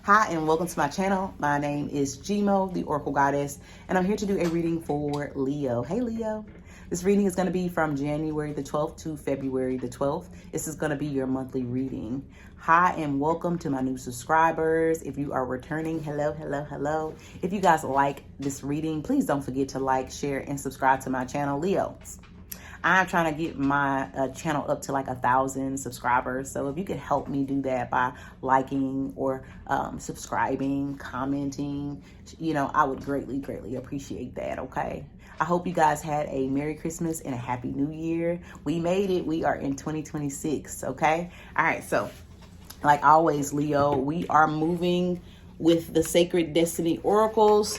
Hi and welcome to my channel. My name is Gmo, the Oracle Goddess, and I'm here to do a reading for Leo. Hey Leo. This reading is going to be from January the 12th to February the 12th. This is going to be your monthly reading. Hi and welcome to my new subscribers. If you are returning, hello. If you guys like this reading, please don't forget to like, share, and subscribe to my channel, Leos. I'm trying to get my channel up to like 1,000 subscribers. So if you could help me do that by liking or subscribing, commenting, I would greatly appreciate that. Okay. I hope you guys had a Merry Christmas and a Happy New Year. We made it. We are in 2026. Okay. All right. So like always, Leo, we are moving with the Sacred Destiny Oracles,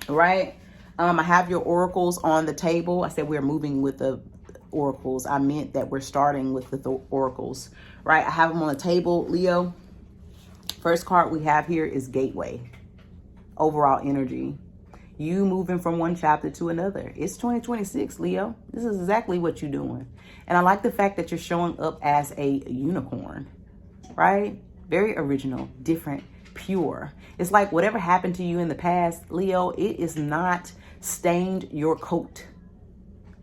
right? I have your oracles on the table. I said we're moving with the oracles. I meant that we're starting with the oracles, right? I have them on the table, Leo. First card we have here is Gateway. Overall energy. You moving from one chapter to another. It's 2026, Leo. This is exactly what you're doing. And I like the fact that you're showing up as a unicorn, right? Very original, different, pure. It's like whatever happened to you in the past, Leo, it is not stained your coat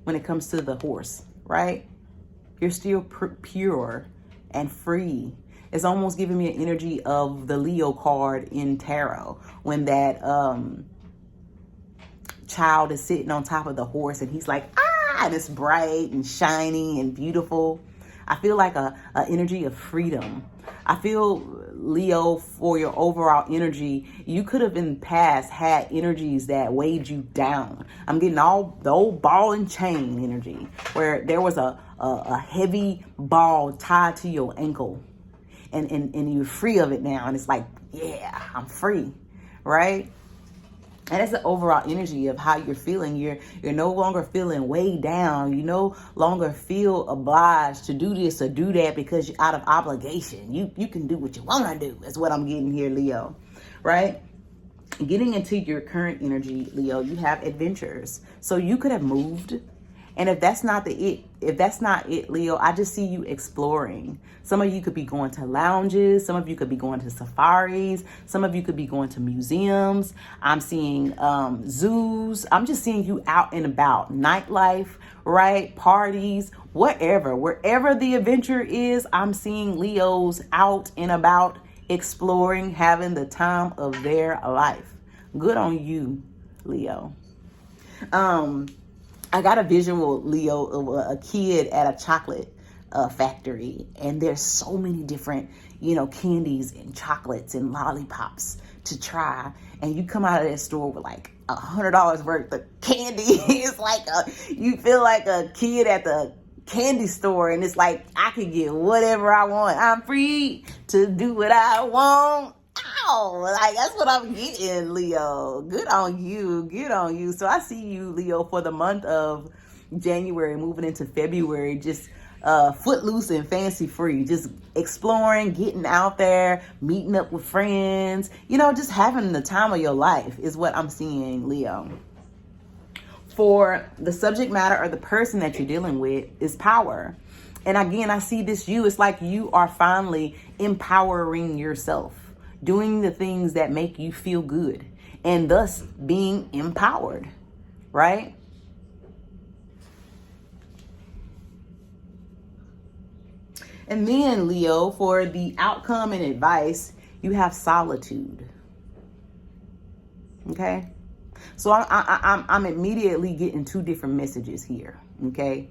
when it comes to the horse, right? You're still pure and free. It's almost giving me an energy of the Leo card in tarot when that child is sitting on top of the horse and he's like, and it's bright and shiny and beautiful. I feel like a energy of freedom. I feel, Leo, for your overall energy, you could have in the past had energies that weighed you down. I'm getting all the old ball and chain energy where there was a heavy ball tied to your ankle and you're free of it now. And it's like, yeah, I'm free, right? And that's the overall energy of how you're feeling. You're no longer feeling weighed down. You no longer feel obliged to do this or do that because you're out of obligation. You can do what you want to do. That's what I'm getting here, Leo. Right? Getting into your current energy, Leo, you have adventures. So you could have moved. And if that's not it, Leo, I just see you exploring. Some of you could be going to lounges. Some of you could be going to safaris. Some of you could be going to museums. I'm seeing zoos. I'm just seeing you out and about. Nightlife, right? Parties, whatever. Wherever the adventure is, I'm seeing Leos out and about, exploring, having the time of their life. Good on you, Leo. I got a visual, Leo, of a kid at a chocolate factory. And there's so many different, candies and chocolates and lollipops to try. And you come out of that store with like $100 worth of candy. It's like you feel like a kid at the candy store. And it's like, I can get whatever I want. I'm free to do what I want. Like that's what I'm getting, Leo. Good on you. So I see you, Leo, for the month of January moving into February, just footloose and fancy free, just exploring, getting out there, meeting up with friends, just having the time of your life is what I'm seeing, Leo. For the subject matter or the person that you're dealing with is power. And again, I see this it's like you are finally empowering yourself, doing the things that make you feel good and thus being empowered, right? And then, Leo, for the outcome and advice, you have solitude. Okay? So I'm immediately getting two different messages here, okay?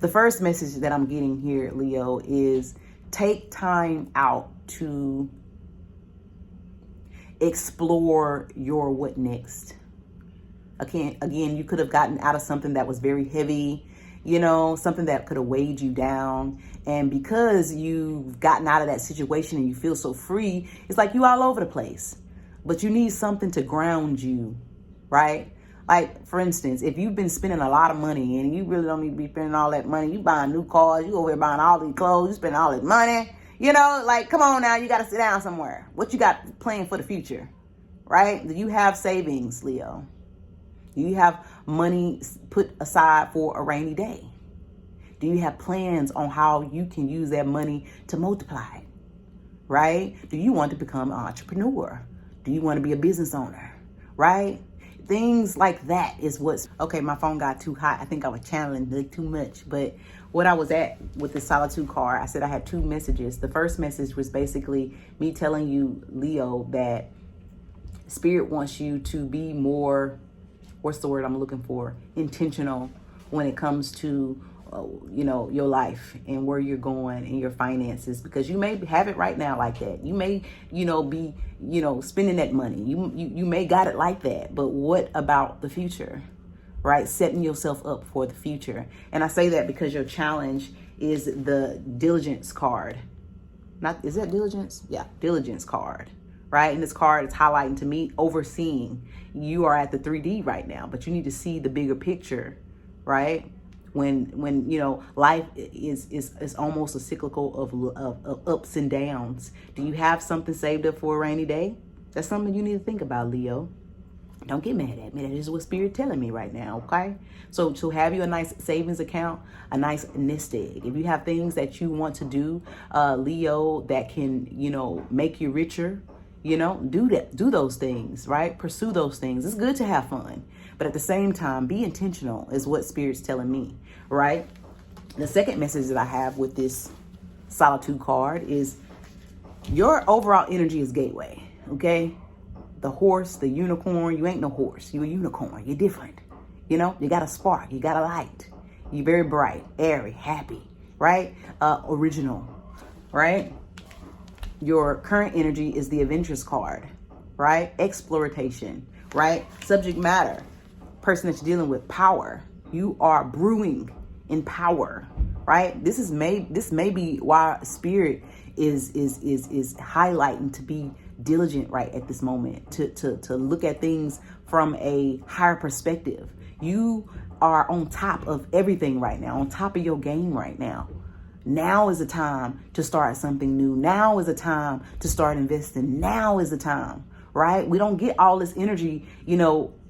The first message that I'm getting here, Leo, is take time out to explore your what next. Again, you could have gotten out of something that was very heavy, something that could have weighed you down. And because you've gotten out of that situation and you feel so free, it's like you all over the place. But you need something to ground you, right? Like, for instance, if you've been spending a lot of money and you really don't need to be spending all that money, you buying new cars, you over here buying all these clothes, you spending all this money, like, come on now, you got to sit down somewhere. What you got planned for the future, right? Do you have savings, Leo? Do you have money put aside for a rainy day? Do you have plans on how you can use that money to multiply it, right? Do you want to become an entrepreneur? Do you want to be a business owner, right? Things like that is what's, okay, my phone got too hot. I think I was channeling too much. But what I was at with the solitude card, I said I had two messages. The first message was basically me telling you, Leo, that Spirit wants you to be more, what's the word I'm looking for? Intentional when it comes to, your life and where you're going and your finances, because you may have it right now like that. You may, be, spending that money. You may got it like that. But what about the future, right? Setting yourself up for the future. And I say that because your challenge is the diligence card. Is that diligence? Yeah, diligence card. Right? And this card is highlighting to me, overseeing. You are at the 3D right now, but you need to see the bigger picture, right? When life is almost a cyclical of ups and downs. Do you have something saved up for a rainy day? That's something you need to think about, Leo. Don't get mad at me. That is what Spirit telling me right now, okay? So to have you a nice savings account, a nice nest egg. If you have things that you want to do, Leo, that can, make you richer, do those things, right? Pursue those things. It's good to have fun, but at the same time, be intentional is what Spirit's telling me, right? The second message that I have with this solitude card is your overall energy is gateway, okay? The horse, the unicorn, you ain't no horse. You're a unicorn. You're different. You got a spark. You got a light. You're very bright, airy, happy, right? Original, right? Your current energy is the adventurous card, right? Exploration, right? Subject matter, person that you're dealing with, power. You are brewing in power, right? This may be why Spirit is highlighting to be diligent right at this moment, to look at things from a higher perspective. You are on top of everything right now, on top of your game right now. Now is the time to start something new. Now is the time to start investing. Now is the time, right? We don't get all this energy,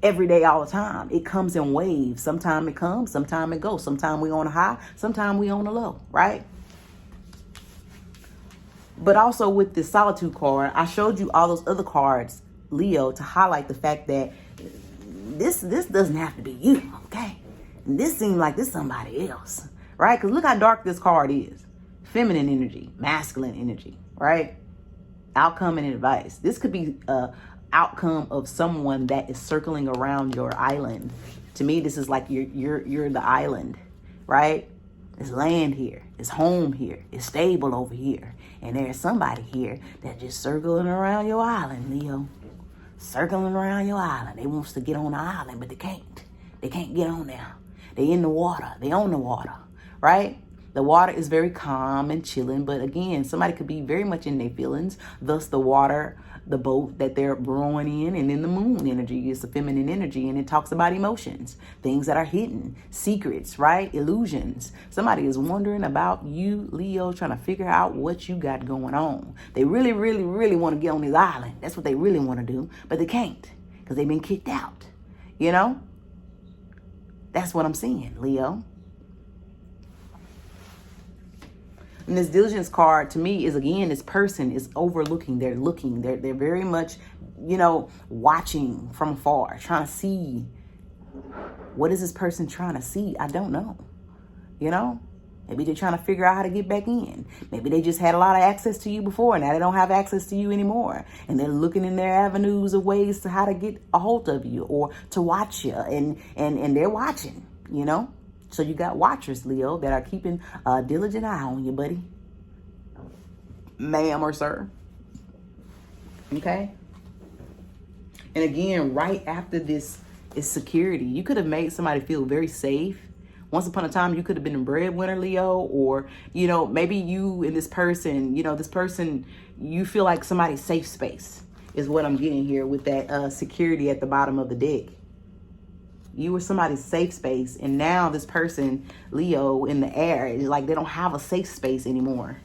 every day, all the time. It comes in waves. Sometimes it comes, sometimes it goes. Sometimes we on a high, sometimes we on a low, right? But also with the solitude card, I showed you all those other cards, Leo, to highlight the fact that this doesn't have to be you, okay? This seems like this somebody else. Right? Because look how dark this card is. Feminine energy, masculine energy, right? Outcome and advice. This could be a outcome of someone that is circling around your island. To me, this is like you're the island, right? There's land here. There's home here. It's stable over here. And there's somebody here that just circling around your island, Leo. Circling around your island. They wants to get on the island, but they can't. They can't get on there. They in the water. They on the water. Right? The water is very calm and chilling, but again, somebody could be very much in their feelings. Thus, the water, the boat that they're rowing in, and then the moon energy is the feminine energy, and it talks about emotions, things that are hidden, secrets, right? Illusions. Somebody is wondering about you, Leo, trying to figure out what you got going on. They really, really, really want to get on this island. That's what they really want to do, but they can't because they've been kicked out. That's what I'm seeing, Leo. And this diligence card to me is, again, this person is overlooking. They're looking. They're very much, watching from afar, trying to see. What is this person trying to see? I don't know. Maybe they're trying to figure out how to get back in. Maybe they just had a lot of access to you before. Now they don't have access to you anymore. And they're looking in their avenues of ways to how to get a hold of you or to watch you. And they're watching, So you got watchers, Leo, that are keeping a diligent eye on you, buddy. Ma'am or sir. Okay? And again, right after this is security. You could have made somebody feel very safe. Once upon a time, you could have been a breadwinner, Leo, or, maybe you and this person, you feel like somebody's safe space is what I'm getting here with that security at the bottom of the deck. You were somebody's safe space, and now this person, Leo, in the air, is like they don't have a safe space anymore.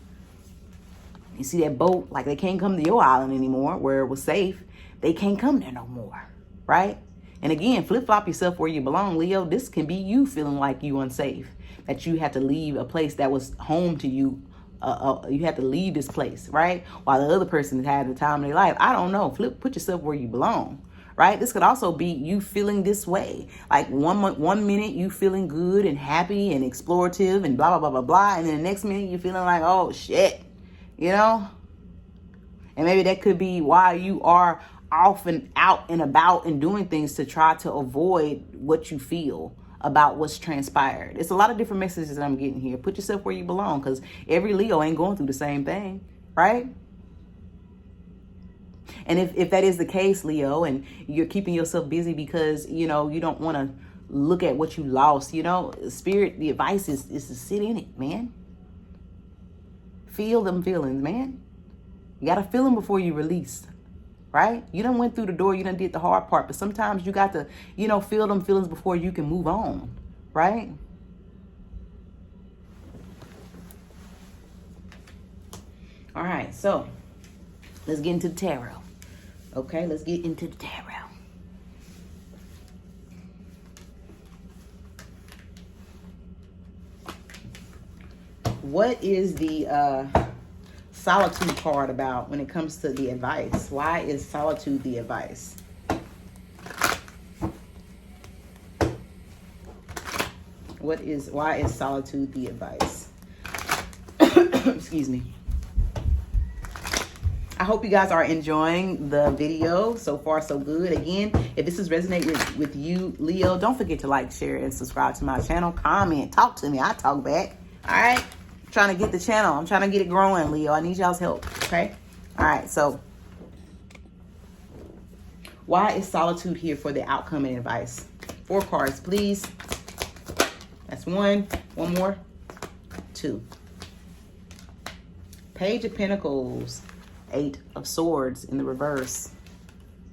You see that boat, like they can't come to your island anymore where it was safe. They can't come there no more, right? And again, flip-flop yourself where you belong, Leo. This can be you feeling like you unsafe, that you had to leave a place that was home to you you had to leave this place, right? While the other person had the time of their life. I don't know. Put yourself where you belong, right? This could also be you feeling this way. Like one minute you feeling good and happy and explorative and blah, blah, blah, blah, blah. And then the next minute you feeling like, oh, shit, you know? And maybe that could be why you are off and out and about and doing things to try to avoid what you feel about what's transpired. It's a lot of different messages that I'm getting here. Put yourself where you belong, because every Leo ain't going through the same thing, right? And if that is the case, Leo, and you're keeping yourself busy because, you know, you don't want to look at what you lost, you know, Spirit, the advice is to sit in it, man. Feel them feelings, man. You got to feel them before you release, right? You done went through the door, you done did the hard part, but sometimes you got to, you know, feel them feelings before you can move on, right? All right, so let's get into the tarot. Okay, let's get into the tarot. What is the solitude card about when it comes to the advice? Why is solitude the advice? Why is solitude the advice? Excuse me. I hope you guys are enjoying the video. So far, so good. Again, if this is resonating with you, Leo, don't forget to like, share, and subscribe to my channel. Comment, talk to me. I talk back. All right. I'm trying to get the channel. I'm trying to get it growing, Leo. I need y'all's help. Okay. All right. So why is solitude here for the outcome and advice? 4 cards, please. That's 1. One more. 2. Page of Pentacles. 8 of Swords in the reverse.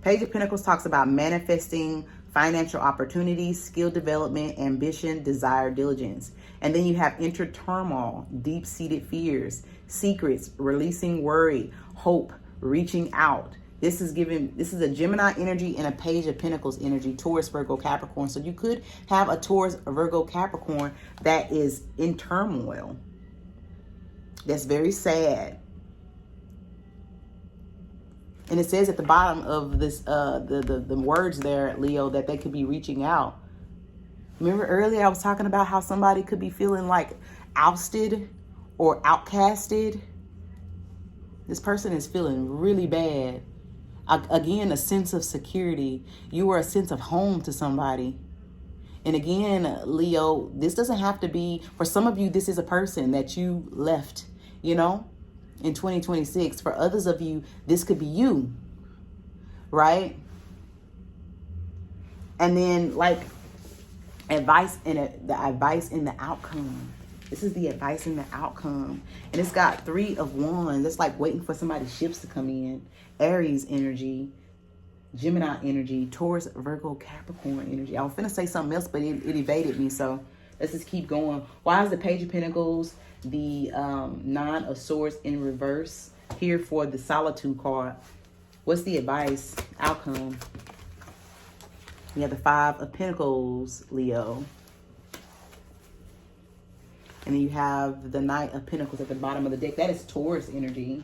Page of Pentacles talks about manifesting financial opportunities, skill development, ambition, desire, diligence. And then you have inner turmoil, deep-seated fears, secrets, releasing worry, hope, reaching out. This is a Gemini energy and a Page of Pentacles energy, Taurus, Virgo, Capricorn. So you could have a Taurus, Virgo, Capricorn that is in turmoil. That's very sad. And it says at the bottom of this, the words there, Leo, that they could be reaching out. Remember earlier I was talking about how somebody could be feeling like ousted or outcasted. This person is feeling really bad. Again, a sense of security. You are a sense of home to somebody. And again, Leo, this doesn't have to be, for some of you, this is a person that you left, you know, in 2026. For others of you, this could be you, right? And then like advice in the advice in the outcome. This is the advice in the outcome. And it's got 3 of Wands. It's like waiting for somebody's ships to come in. Aries energy, Gemini energy, Taurus, Virgo, Capricorn energy. I was finna say something else, but it evaded me. So let's just keep going. Why is the Page of Pentacles, the 9 of Swords in reverse here for the solitude card? What's the advice? Outcome. You have the 5 of Pentacles, Leo. And then you have the Knight of Pentacles at the bottom of the deck. That is Taurus energy.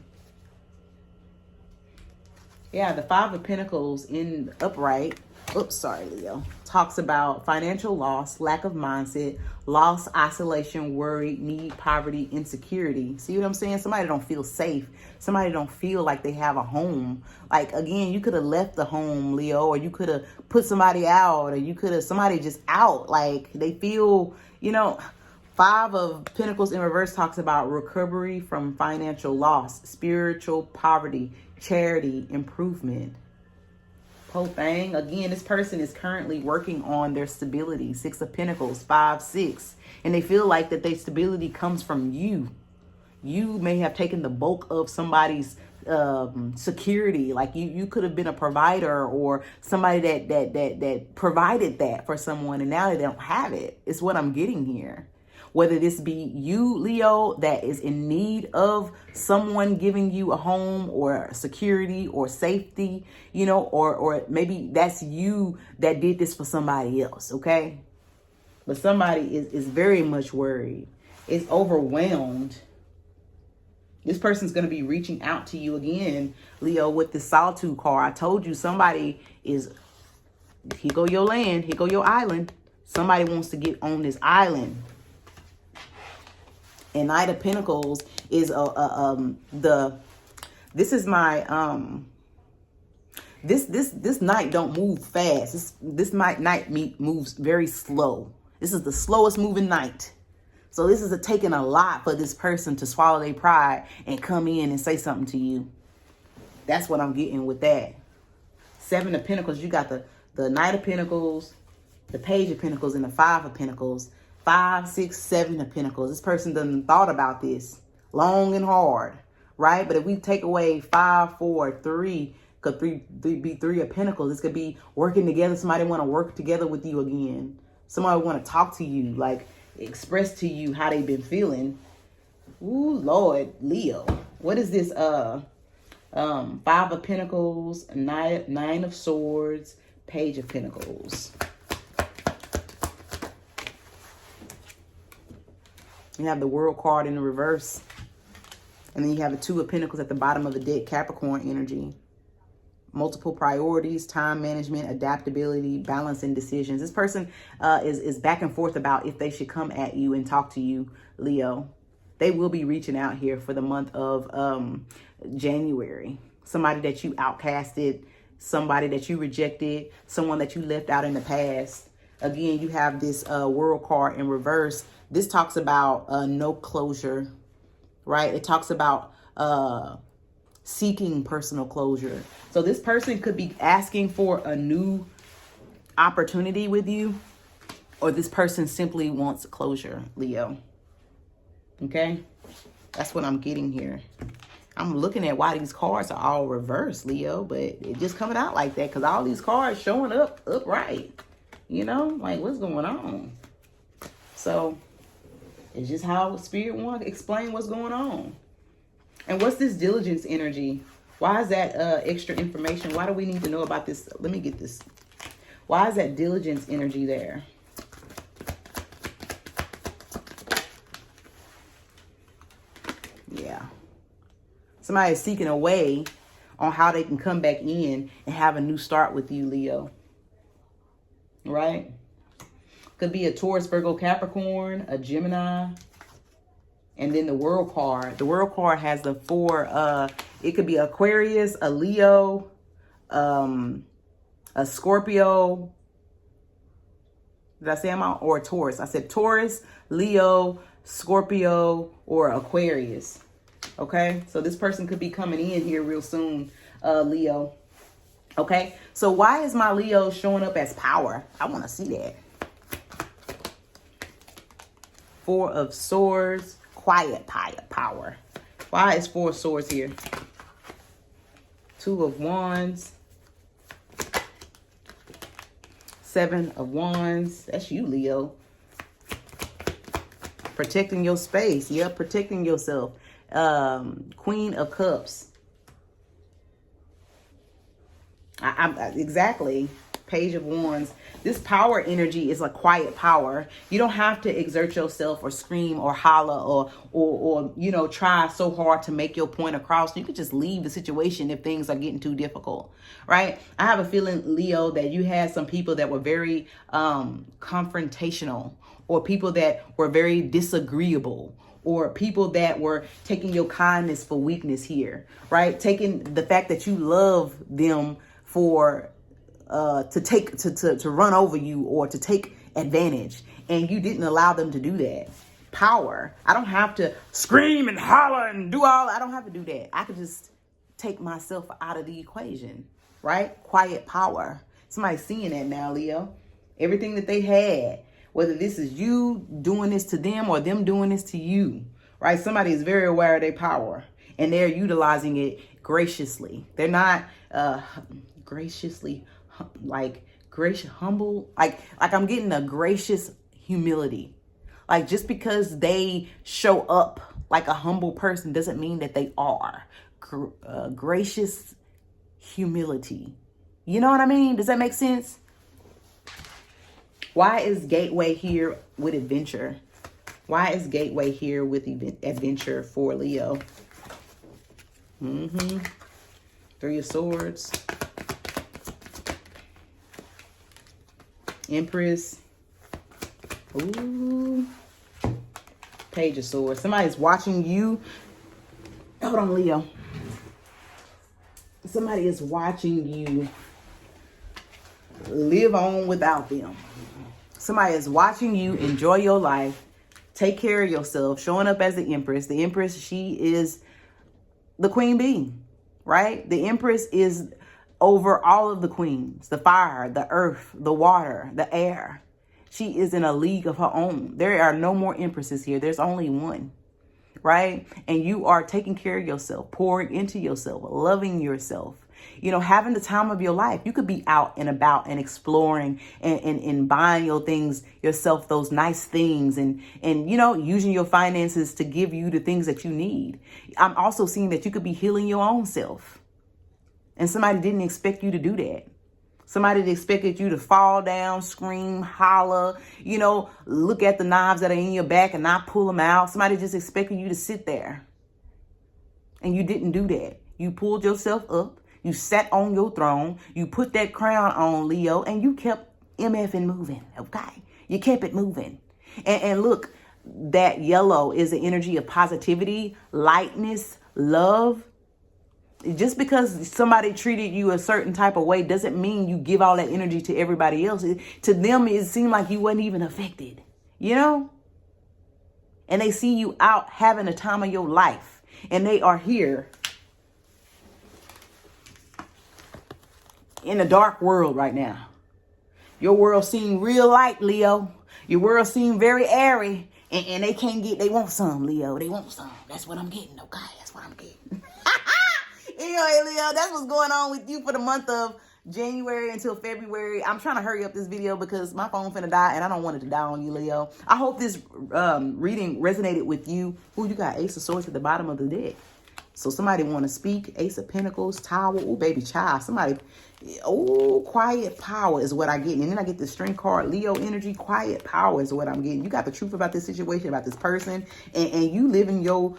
Yeah, the 5 of Pentacles in upright. Oops, sorry, Leo. Talks about financial loss, lack of mindset, loss, isolation, worry, need, poverty, insecurity. See what I'm saying? Somebody don't feel safe. Somebody don't feel like they have a home. Like, again, you could have left the home, Leo, or you could have put somebody out, or you could have somebody just out. Like, they feel, you know, 5 of Pentacles in reverse talks about recovery from financial loss, spiritual poverty, charity, improvement. Whole thing. Again, this person is currently working on their stability. 6 of Pentacles, 5, 6. And they feel like that their stability comes from you. You may have taken the bulk of somebody's security. Like you could have been a provider or somebody that provided that for someone, and now they don't have it. It's what I'm getting here. Whether this be you, Leo, that is in need of someone giving you a home or security or safety, you know, or maybe that's you that did this for somebody else, okay? But somebody is very much worried, is overwhelmed. This person's going to be reaching out to you again, Leo, with the solitude card. I told you somebody is, here go your land, here go your island. Somebody wants to get on this island. And Knight of Pentacles is this is my this knight don't move fast. This knight moves very slow. This is the slowest moving knight. So this is taking a lot for this person to swallow their pride and come in and say something to you. That's what I'm getting with that. 7 of Pentacles. You got the Knight of Pentacles, the Page of Pentacles, and the 5 of Pentacles. 5, 6, 7 of Pentacles. This person doesn't thought about this long and hard, right? But if we take away 5, 4, 3, could be 3 of Pentacles. This could be working together. Somebody want to work together with you again. Somebody want to talk to you, like express to you how they've been feeling. Ooh, Lord, Leo. What is this? 5 of Pentacles, 9 of Swords, Page of Pentacles. You have the World card in the reverse. And then you have the 2 of Pentacles at the bottom of the deck, Capricorn energy. Multiple priorities, time management, adaptability, balance, and decisions. This person is back and forth about if they should come at you and talk to you, Leo. They will be reaching out here for the month of January. Somebody that you outcasted, somebody that you rejected, someone that you left out in the past. Again, you have this World card in reverse. This talks about no closure, right? It talks about seeking personal closure. So this person could be asking for a new opportunity with you, or this person simply wants closure, Leo. Okay? That's what I'm getting here. I'm looking at why these cards are all reversed, Leo, but it just coming out like that because all these cards showing up upright. You know, like what's going on? So it's just how Spirit wants to explain what's going on. And what's this diligence energy? Why is that extra information? Why do we need to know about this? Let me get this. Why is that diligence energy there? Yeah. Somebody is seeking a way on how they can come back in and have a new start with you, Leo. Right? Could be a Taurus, Virgo, Capricorn, a Gemini. And then the World card. The World card has the 4, it could be Aquarius, a Leo, a Scorpio. Did I say I'm out? Or a Taurus. I said Taurus, Leo, Scorpio, or Aquarius. Okay? So this person could be coming in here real soon, Leo. Okay? So why is my Leo showing up as power? I want to see that. 4 of Swords. Quiet power. Why is 4 of Swords here? 2 of Wands. 7 of Wands. That's you, Leo. Protecting your space. Yep, protecting yourself. Queen of Cups. Exactly. Page of Wands. This power energy is a quiet power. You don't have to exert yourself or scream or holler or you know, try so hard to make your point across. You could just leave the situation if things are getting too difficult, right? I have a feeling, Leo, that you had some people that were very confrontational, or people that were very disagreeable, or people that were taking your kindness for weakness here, right? Taking the fact that you love them for to run over you or to take advantage, and you didn't allow them to do that. Power. I don't have to scream and holler and do all. I don't have to do that. I could just take myself out of the equation, right? Quiet power. Somebody's seeing that now, Leo. Everything that they had, whether this is you doing this to them or them doing this to you, right? Somebody is very aware of their power and they're utilizing it graciously. They're not graciously humble. Like I'm getting a gracious humility. Like just because they show up like a humble person doesn't mean that they are. Gracious humility. You know what I mean? Does that make sense? Why is Gateway here with adventure? Why is Gateway here with adventure for Leo? Three of Swords. Empress. Ooh. Page of Swords. Somebody's watching you. Hold on, Leo. Somebody is watching you live on without them. Somebody is watching you enjoy your life, take care of yourself, showing up as the Empress. The Empress, she is the queen bee, right? The Empress is over all of the queens, the fire, the earth, the water, the air. She is in a league of her own. There are no more empresses here. There's only one, right? And you are taking care of yourself, pouring into yourself, loving yourself, you know, having the time of your life. You could be out and about and exploring and buying your things yourself, those nice things, and, you know, using your finances to give you the things that you need. I'm also seeing that you could be healing your own self. And somebody didn't expect you to do that. Somebody expected you to fall down, scream, holler, you know, look at the knives that are in your back and not pull them out. Somebody just expected you to sit there. And you didn't do that. You pulled yourself up. You sat on your throne. You put that crown on, Leo, and you kept MFing moving, okay? You kept it moving. And look, that yellow is the energy of positivity, lightness, love. Just because somebody treated you a certain type of way doesn't mean you give all that energy to everybody else. To them, it seemed like you wasn't even affected, you know? And they see you out having the time of your life. And they are here in a dark world right now. Your world seemed real light, Leo. Your world seemed very airy. And they can't get, they want some, Leo. They want some. That's what I'm getting, okay? That's what I'm getting. Anyway, Leo, that's what's going on with you for the month of January until February. I'm trying to hurry up this video because my phone finna die and I don't want it to die on you, Leo. I hope this reading resonated with you. Ooh, you got Ace of Swords at the bottom of the deck. So somebody want to speak. Ace of Pentacles, Tower. Oh, baby child. Somebody. Oh, quiet power is what I get. And then I get the Strength card. Leo energy. Quiet power is what I'm getting. You got the truth about this situation, about this person. And you living your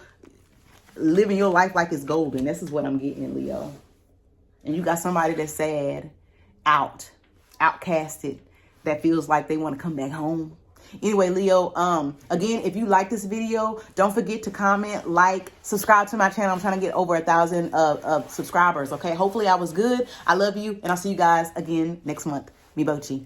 life like it's golden. This is what I'm getting, Leo. And you got somebody that's sad, outcasted, that feels like they want to come back home. Anyway, Leo, again, if you like this video, don't forget to comment, like, subscribe to my channel. I'm trying to get over 1,000 subscribers, okay? Hopefully I was good. I love you, and I'll see you guys again next month. Mibochi.